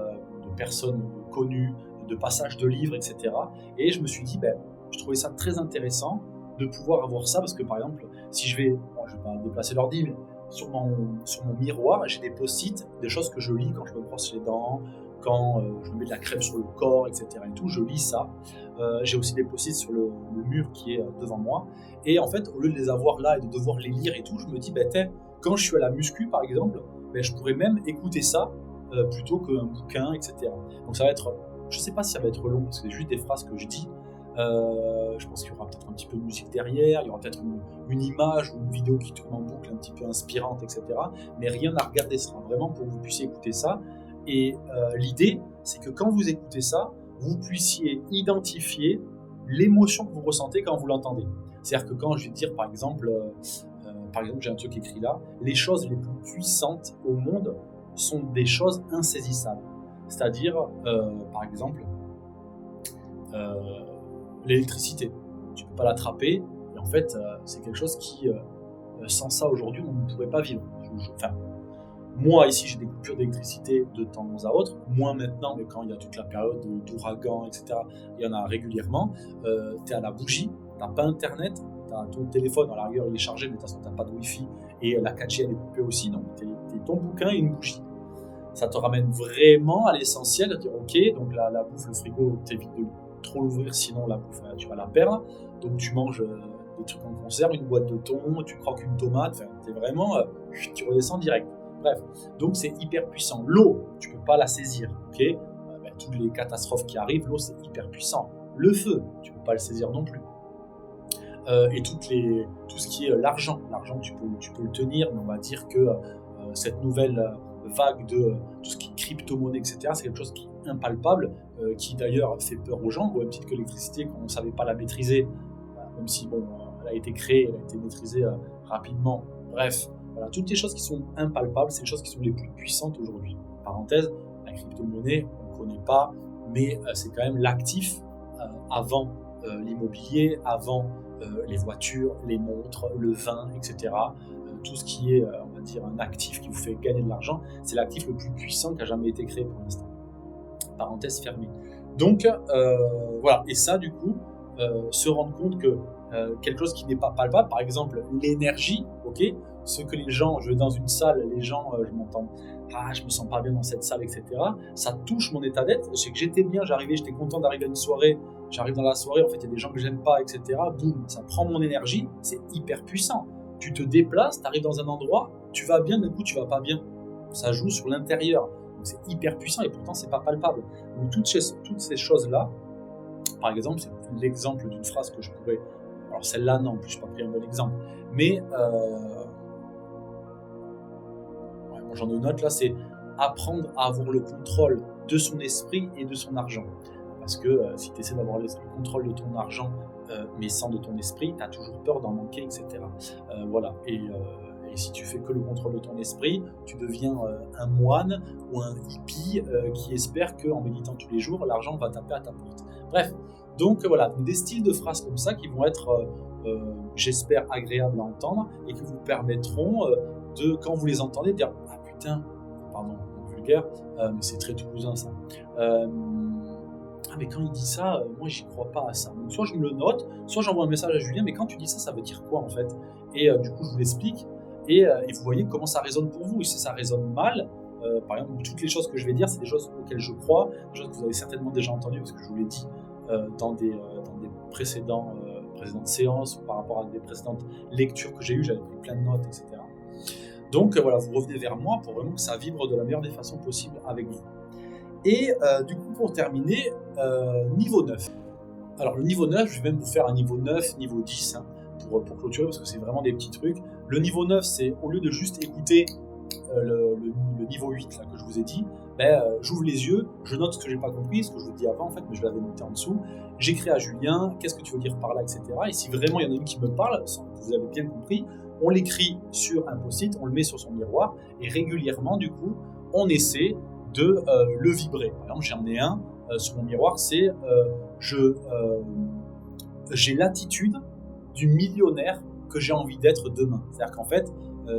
personnes connues, de passages de livres, etc. Et je me suis dit, je trouvais ça très intéressant de pouvoir avoir ça, parce que par exemple, si je vais pas déplacer l'ordi, mais sur mon miroir, j'ai des post-it, des choses que je lis quand je me brosse les dents, quand je mets de la crème sur le corps, etc. et tout, je lis ça. J'ai aussi des post-it sur le mur qui est devant moi. Et en fait, au lieu de les avoir là et de devoir les lire et tout, je me dis, quand je suis à la muscu, par exemple, je pourrais même écouter ça plutôt qu'un bouquin, etc. Donc ça va être, je sais pas si ça va être long, parce que c'est juste des phrases que je dis. Je pense qu'il y aura peut-être un petit peu de musique derrière, il y aura peut-être une image ou une vidéo qui tourne en boucle un petit peu inspirante, etc. Mais rien à regarder, ce sera vraiment pour que vous puissiez écouter ça. Et l'idée, c'est que quand vous écoutez ça, vous puissiez identifier l'émotion que vous ressentez quand vous l'entendez. C'est-à-dire que quand je vais dire, par exemple, j'ai un truc écrit là, les choses les plus puissantes au monde sont des choses insaisissables. C'est-à-dire, par exemple, l'électricité. Tu ne peux pas l'attraper, et en fait, c'est quelque chose qui, sans ça aujourd'hui, on ne pourrait pas vivre. Moi, ici, j'ai des coupures d'électricité de temps à autre, moins maintenant, mais quand il y a toute la période d'ouragan, etc., il y en a régulièrement. Tu es à la bougie, tu n'as pas Internet, ton téléphone, à la rigueur, il est chargé, mais de toute façon, tu n'as pas de Wi-Fi et la 4G, elle est coupée aussi. Donc, tu es ton bouquin et une bougie. Ça te ramène vraiment à l'essentiel, de dire ok, donc la bouffe, le frigo, t'évites de trop l'ouvrir, sinon la bouffe, tu vas la perdre. Donc tu manges des trucs en conserve, une boîte de thon, tu croques une tomate, t'es vraiment, tu redescends direct. Bref, donc c'est hyper puissant. L'eau, tu peux pas la saisir, ok. Toutes les catastrophes qui arrivent, l'eau c'est hyper puissant. Le feu, tu peux pas le saisir non plus. Et tout ce qui est l'argent, tu peux le tenir, mais on va dire que cette nouvelle vague de tout ce qui est crypto-monnaie, etc., c'est quelque chose qui est impalpable, qui d'ailleurs fait peur aux gens, au même titre que l'électricité, quand on ne savait pas la maîtriser, même si elle a été créée, elle a été maîtrisée rapidement. Bref, voilà, toutes les choses qui sont impalpables, c'est les choses qui sont les plus puissantes aujourd'hui. Parenthèse, la crypto-monnaie, on ne connaît pas, mais c'est quand même l'actif avant l'immobilier, avant les voitures, les montres, le vin, etc. Tout ce qui est, on va dire, un actif qui vous fait gagner de l'argent, c'est l'actif le plus puissant qui a jamais été créé pour l'instant. Parenthèse fermée. Donc, voilà. Et ça, du coup, se rendre compte que quelque chose qui n'est pas palpable, par exemple, l'énergie, ok, ce que les gens, je vais dans une salle, les gens, je m'entends, je me sens pas bien dans cette salle, etc. Ça touche mon état d'être. C'est que j'étais bien, j'étais content d'arriver à une soirée, j'arrive dans la soirée, en fait, il y a des gens que j'aime pas, etc. Boum, ça prend mon énergie, c'est hyper puissant. Tu te déplaces, tu arrives dans un endroit, tu vas bien, d'un coup, tu vas pas bien. Ça joue sur l'intérieur. Donc, c'est hyper puissant et pourtant, c'est pas palpable. Donc, toutes ces choses-là, par exemple, c'est l'exemple d'une phrase que je pourrais. Alors, celle-là, non, en plus, je n'ai pas pris un bon exemple. Mais, j'en ai une autre là, c'est apprendre à avoir le contrôle de son esprit et de son argent. Parce que si tu essaies d'avoir le contrôle de ton argent, mais sans de ton esprit, tu as toujours peur d'en manquer, etc. Voilà. Et si tu fais que le contrôle de ton esprit, tu deviens un moine ou un hippie qui espère qu'en méditant tous les jours, l'argent va taper à ta porte. Bref, donc voilà, des styles de phrases comme ça qui vont être, j'espère, agréables à entendre et qui vous permettront de, quand vous les entendez, de dire « Ah putain », pardon, vulgaire, mais c'est très toulousain ça. Mais quand il dit ça, moi j'y crois pas à ça. Donc soit je me le note, soit j'envoie un message à Julien, mais quand tu dis ça, ça veut dire quoi en fait? Et du coup je vous l'explique, et vous voyez comment ça résonne pour vous. Et si ça résonne mal, par exemple, toutes les choses que je vais dire, c'est des choses auxquelles je crois, des choses que vous avez certainement déjà entendues, parce que je vous l'ai dit dans des précédentes séances, ou par rapport à des précédentes lectures que j'ai eues, j'avais pris plein de notes, etc. Donc voilà, vous revenez vers moi pour vraiment que ça vibre de la meilleure des façons possibles avec vous. Et du coup, pour terminer, niveau 9. Alors, le niveau 9, je vais même vous faire un niveau 9, niveau 10, hein, pour clôturer, parce que c'est vraiment des petits trucs. Le niveau 9, c'est au lieu de juste écouter le niveau 8 là, que je vous ai dit, j'ouvre les yeux, je note ce que j'ai pas compris, ce que je vous dis avant, en fait, mais je l'avais noté en dessous. J'écris à Julien, qu'est-ce que tu veux dire par là, etc. Et si vraiment il y en a une qui me parle, sans que vous avez bien compris, on l'écrit sur un post-it, on le met sur son miroir, et régulièrement, du coup, on essaie de le vibrer. Par exemple, j'en ai un sur mon miroir, c'est j'ai l'attitude du millionnaire que j'ai envie d'être demain. C'est-à-dire qu'en fait,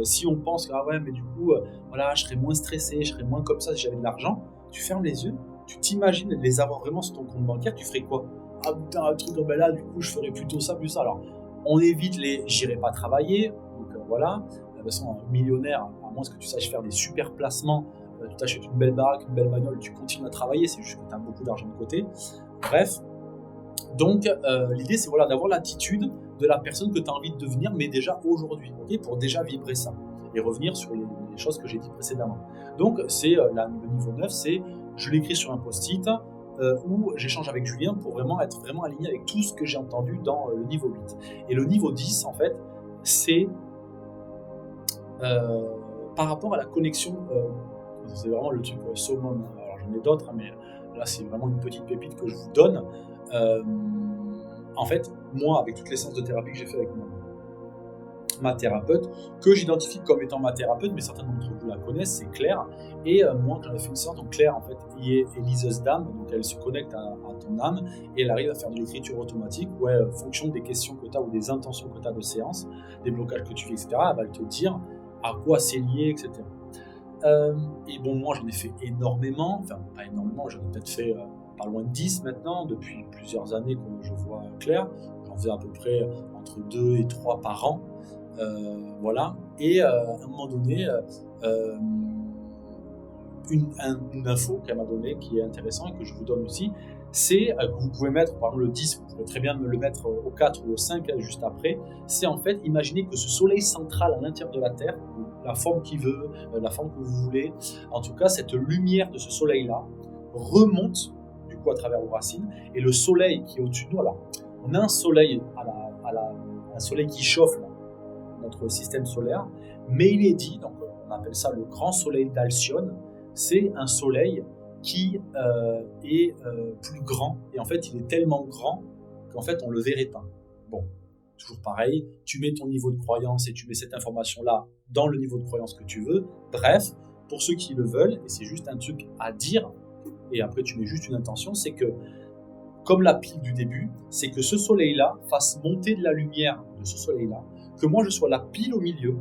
si on pense que mais du coup, voilà, je serais moins stressé, je serais moins comme ça si j'avais de l'argent, tu fermes les yeux, tu t'imagines les avoir vraiment sur ton compte bancaire, tu ferais quoi? Ah putain, un truc là, du coup, je ferais plutôt ça, plus ça. Alors, on évite les j'irai pas travailler, donc voilà. De toute façon, un millionnaire, à moins que tu saches faire des super placements, tu t'achètes une belle baraque, une belle bagnole, tu continues à travailler, c'est juste que tu as beaucoup d'argent de côté. Bref, donc l'idée c'est voilà, d'avoir l'attitude de la personne que tu as envie de devenir, mais déjà aujourd'hui, okay, pour déjà vibrer ça et revenir sur les choses que j'ai dit précédemment. Donc c'est le niveau 9, c'est je l'écris sur un post-it où j'échange avec Julien pour vraiment être vraiment aligné avec tout ce que j'ai entendu dans le niveau 8. Et le niveau 10, en fait, c'est par rapport à la connexion, c'est vraiment le truc summum. Alors j'en ai d'autres, mais là c'est vraiment une petite pépite que je vous donne. En fait, moi, avec toutes les séances de thérapie que j'ai fait avec ma thérapeute, que j'identifie comme étant ma thérapeute, mais certains d'entre vous la connaissent, c'est Claire. Et moi, quand j'avais fait une séance, donc Claire, en fait, est liseuse d'âme, donc elle se connecte à ton âme et elle arrive à faire de l'écriture automatique où elle, fonction des questions que tu as ou des intentions que tu as de séance, des blocages que tu vis, etc., elle va te dire à quoi c'est lié, etc. Et bon, moi, j'en ai fait énormément, enfin, pas énormément, j'en ai peut-être fait pas loin de 10 maintenant, depuis plusieurs années que je vois Claire. J'en faisait à peu près entre 2 et 3 par an. Voilà. Et à un moment donné, une info qu'elle m'a donnée qui est intéressante et que je vous donne aussi, c'est que vous pouvez mettre, par exemple le 10, vous pouvez très bien me le mettre au 4 ou au 5 juste après, c'est en fait, imaginez que ce soleil central à l'intérieur de la Terre, la forme qu'il veut, la forme que vous voulez, en tout cas cette lumière de ce soleil-là remonte du coup à travers vos racines, et le soleil qui est au-dessus de nous, alors on a un soleil, un soleil qui chauffe là, notre système solaire, mais il est dit, donc on appelle ça le grand soleil d'Alcyone, c'est un soleil qui est plus grand, et en fait il est tellement grand qu'en fait on le verrait pas. Bon, toujours pareil, tu mets ton niveau de croyance et tu mets cette information là dans le niveau de croyance que tu veux. Bref, pour ceux qui le veulent, et c'est juste un truc à dire, et après tu mets juste une intention, c'est que comme la pile du début, c'est que ce soleil là fasse monter de la lumière de ce soleil là, que moi je sois la pile au milieu,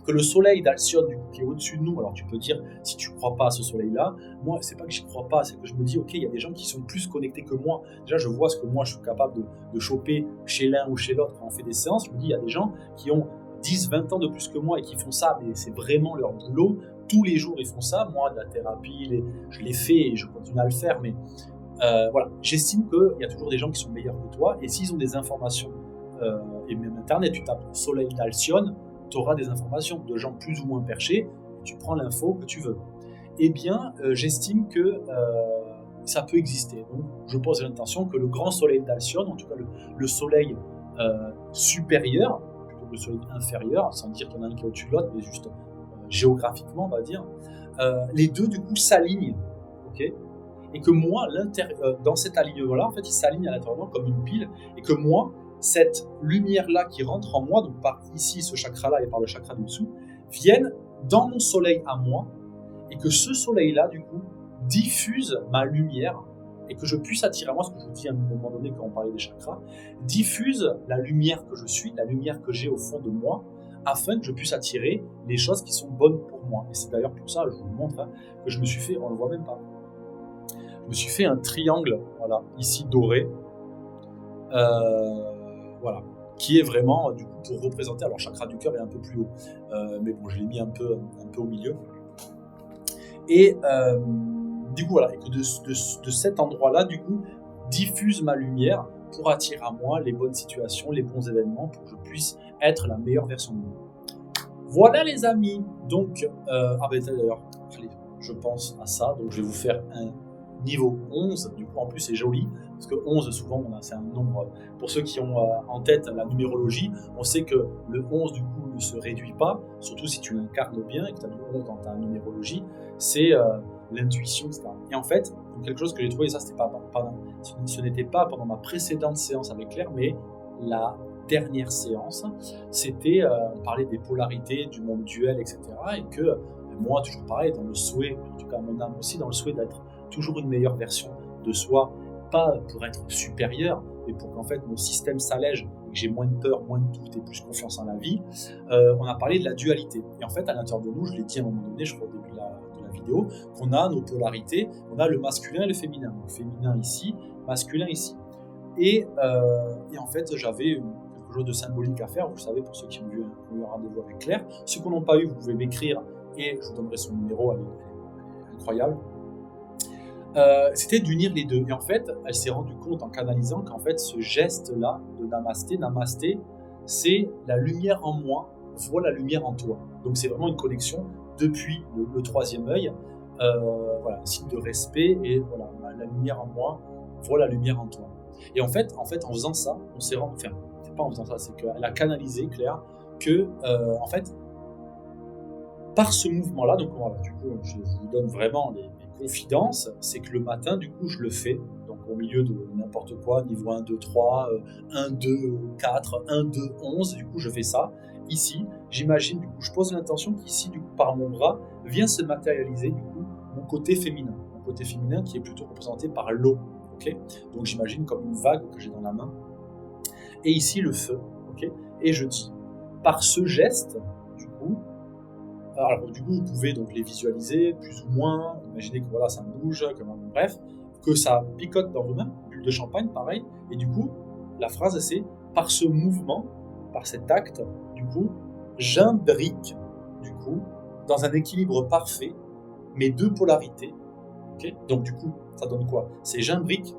que le soleil d'Alcyone du coup, qui est au-dessus de nous, alors tu peux dire si tu ne crois pas à ce soleil-là, moi c'est pas que j'y crois pas, c'est que je me dis ok, il y a des gens qui sont plus connectés que moi. Déjà je vois ce que moi je suis capable de choper chez l'un ou chez l'autre quand on fait des séances. Je me dis il y a des gens qui ont 10-20 ans de plus que moi et qui font ça, mais c'est vraiment leur boulot. Tous les jours ils font ça. Moi de la thérapie, je l'ai fait et je continue à le faire, mais voilà, j'estime qu'il y a toujours des gens qui sont meilleurs que toi, et s'ils ont des informations, et même internet, tu tapes soleil d'Alcyone, tu auras des informations de gens plus ou moins perchés, et tu prends l'info que tu veux. Eh bien, j'estime que ça peut exister. Donc, je pose l'intention que le grand soleil d'Alcyone, en tout cas le soleil supérieur, plutôt que le soleil inférieur, sans dire qu'il y en a un qui est au-dessus de l'autre, mais juste géographiquement, on va dire, les deux, du coup, s'alignent. Ok, et que moi, dans cet alignement-là, en fait, il s'aligne à l'intérieur de moi comme une pile, et que moi, cette lumière-là qui rentre en moi, donc par ici, ce chakra-là et par le chakra du dessous, viennent dans mon soleil à moi, et que ce soleil-là, du coup, diffuse ma lumière, et que je puisse attirer à moi, ce que je vous dis à un moment donné quand on parlait des chakras, diffuse la lumière que je suis, la lumière que j'ai au fond de moi, afin que je puisse attirer les choses qui sont bonnes pour moi. Et c'est d'ailleurs pour ça, je vous le montre, que je me suis fait, on ne le voit même pas, je me suis fait un triangle, voilà, ici doré, voilà, qui est vraiment du coup pour représenter. Alors, chakra du cœur est un peu plus haut, mais bon, je l'ai mis un peu au milieu. Et du coup, voilà, et que de cet endroit-là, du coup, diffuse ma lumière pour attirer à moi les bonnes situations, les bons événements, pour que je puisse être la meilleure version de moi. Voilà, les amis. Donc, d'ailleurs, je pense à ça. Donc, je vais vous faire un niveau 11, du coup en plus c'est joli, parce que 11 souvent c'est un nombre, pour ceux qui ont en tête la numérologie, on sait que le 11 du coup ne se réduit pas, surtout si tu l'incarnes bien et que tu as du 11 dans ta numérologie, c'est l'intuition, etc. Et en fait, quelque chose que j'ai trouvé, ça ce n'était pas pendant ma précédente séance avec Claire, mais la dernière séance, c'était, on parlait des polarités, du monde duel, etc. Et que moi, toujours pareil, dans le souhait, en tout cas mon âme aussi, dans le souhait d'être toujours une meilleure version de soi, pas pour être supérieur, mais pour qu'en fait mon système s'allège et que j'ai moins de peur, moins de doute et plus confiance en la vie. On a parlé de la dualité. Et en fait, à l'intérieur de nous, je l'ai dit à un moment donné, je crois au début de la vidéo, qu'on a nos polarités, on a le masculin et le féminin. Donc féminin ici, masculin ici. Et en fait, j'avais quelque chose de symbolique à faire, vous le savez, pour ceux qui ont eu un rendez-vous avec Claire. Ceux qui n'ont pas eu, vous pouvez m'écrire et je vous donnerai son numéro, elle est incroyable. C'était d'unir les deux. Et en fait, elle s'est rendue compte en canalisant qu'en fait, ce geste-là de Namasté, c'est la lumière en moi, voit la lumière en toi. Donc c'est vraiment une connexion depuis le troisième œil, voilà, un signe de respect, et voilà, la lumière en moi, voit la lumière en toi. Et en fait, en faisant ça, on s'est rendu, enfin, c'est pas en faisant ça, c'est qu'elle a canalisé, Claire, que, en fait, par ce mouvement-là, donc voilà, du coup, je vous donne vraiment les confidences, c'est que le matin, du coup, je le fais, donc au milieu de n'importe quoi, niveau 1, 2, 3, 1, 2, 4, 1, 2, 11, du coup, je fais ça. Ici, j'imagine, du coup, je pose l'intention qu'ici, du coup, par mon bras, vient se matérialiser, du coup, mon côté féminin qui est plutôt représenté par l'eau, ok ? Donc j'imagine comme une vague que j'ai dans la main, et ici, le feu, ok ? Et je dis, par ce geste, du coup, alors du coup, vous pouvez donc les visualiser plus ou moins. Imaginez que ça bouge, bref, que ça picote dans vos mains, bulle de champagne, pareil. Et du coup, la phrase c'est par ce mouvement, par cet acte, du coup, j'imbrique, du coup, dans un équilibre parfait, mes deux polarités. Okay, donc du coup, ça donne quoi? C'est j'imbrique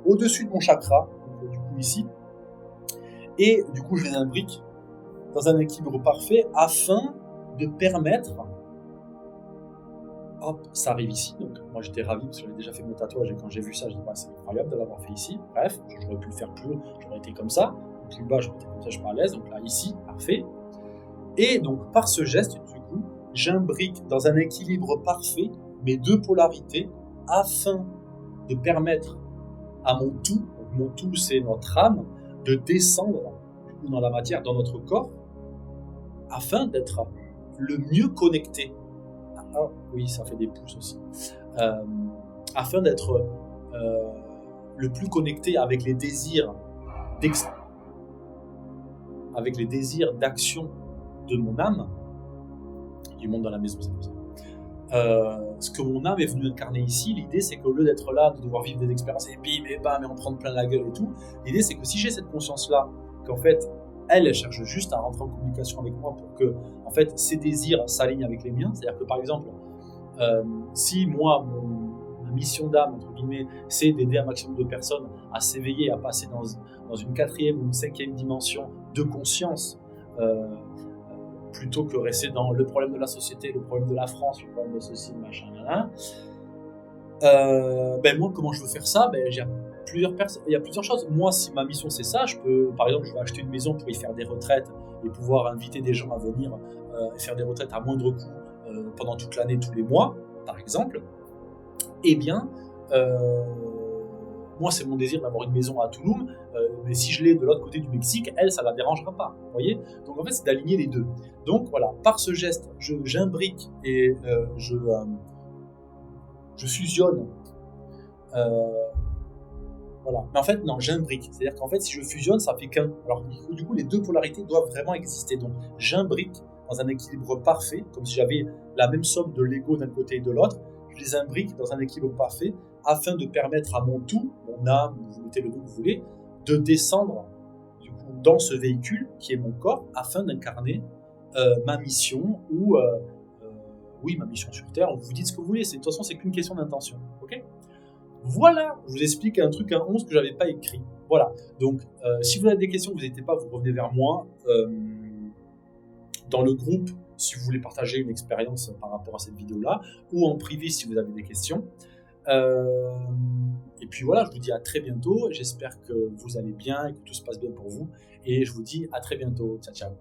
au-dessus de mon chakra, donc, du coup ici, et du coup je les imbrique dans un équilibre parfait afin de permettre, hop, ça arrive ici, donc moi j'étais ravi parce que j'avais déjà fait mon tatouage et quand j'ai vu ça, je dis c'est incroyable de l'avoir fait ici, bref, j'aurais pu le faire plus haut, j'aurais été comme ça, plus bas j'aurais été comme ça, je suis pas à l'aise, donc là ici, parfait, et donc par ce geste, du coup, j'imbrique dans un équilibre parfait mes deux polarités afin de permettre à mon tout, donc mon tout c'est notre âme, de descendre du coup, dans la matière, dans notre corps, afin d'être le mieux connecté. Ah oui, ça fait des pouces aussi. Afin d'être le plus connecté avec les désirs d'action de mon âme, du monde dans la maison, c'est comme ça. Ce que mon âme est venue incarner ici, l'idée c'est qu'au lieu d'être là, de devoir vivre des expériences et bim et bam et en prendre plein la gueule et tout, l'idée c'est que si j'ai cette conscience là, qu'en fait elle cherche juste à rentrer en communication avec moi pour que en fait ses désirs s'alignent avec les miens, c'est-à-dire que par exemple si moi ma mission d'âme entre guillemets c'est d'aider un maximum de personnes à s'éveiller, à passer dans une 4e ou une 5e dimension de conscience, plutôt que rester dans le problème de la société, le problème de la France, le problème de ceci, machin, moi, comment je veux faire ça? Il y a plusieurs choses. Moi, si ma mission c'est ça, par exemple, je vais acheter une maison pour y faire des retraites et pouvoir inviter des gens à venir et faire des retraites à moindre coût pendant toute l'année, tous les mois, par exemple. Eh bien, moi, c'est mon désir d'avoir une maison à Tulum, mais si je l'ai de l'autre côté du Mexique, elle, ça la dérangera pas, vous voyez? Donc en fait, c'est d'aligner les deux. Donc voilà, par ce geste, j'imbrique et je fusionne. Voilà. Mais en fait, non, j'imbrique. C'est-à-dire qu'en fait, si je fusionne, ça fait qu'un. Alors du coup, les deux polarités doivent vraiment exister. Donc j'imbrique dans un équilibre parfait, comme si j'avais la même somme de Lego d'un côté et de l'autre. Je les imbrique dans un équilibre parfait afin de permettre à mon tout, mon âme, vous mettez le nom que vous voulez, de descendre du coup, dans ce véhicule qui est mon corps afin d'incarner ma mission ou oui, ma mission sur Terre. Vous dites ce que vous voulez. De toute façon, c'est qu'une question d'intention. Ok ? Voilà, je vous explique un truc, un 11 que je n'avais pas écrit. Voilà, donc si vous avez des questions, vous n'hésitez pas, vous revenez vers moi dans le groupe si vous voulez partager une expérience par rapport à cette vidéo-là, ou en privé si vous avez des questions. Et puis voilà, je vous dis à très bientôt. J'espère que vous allez bien et que tout se passe bien pour vous. Et je vous dis à très bientôt. Ciao, ciao.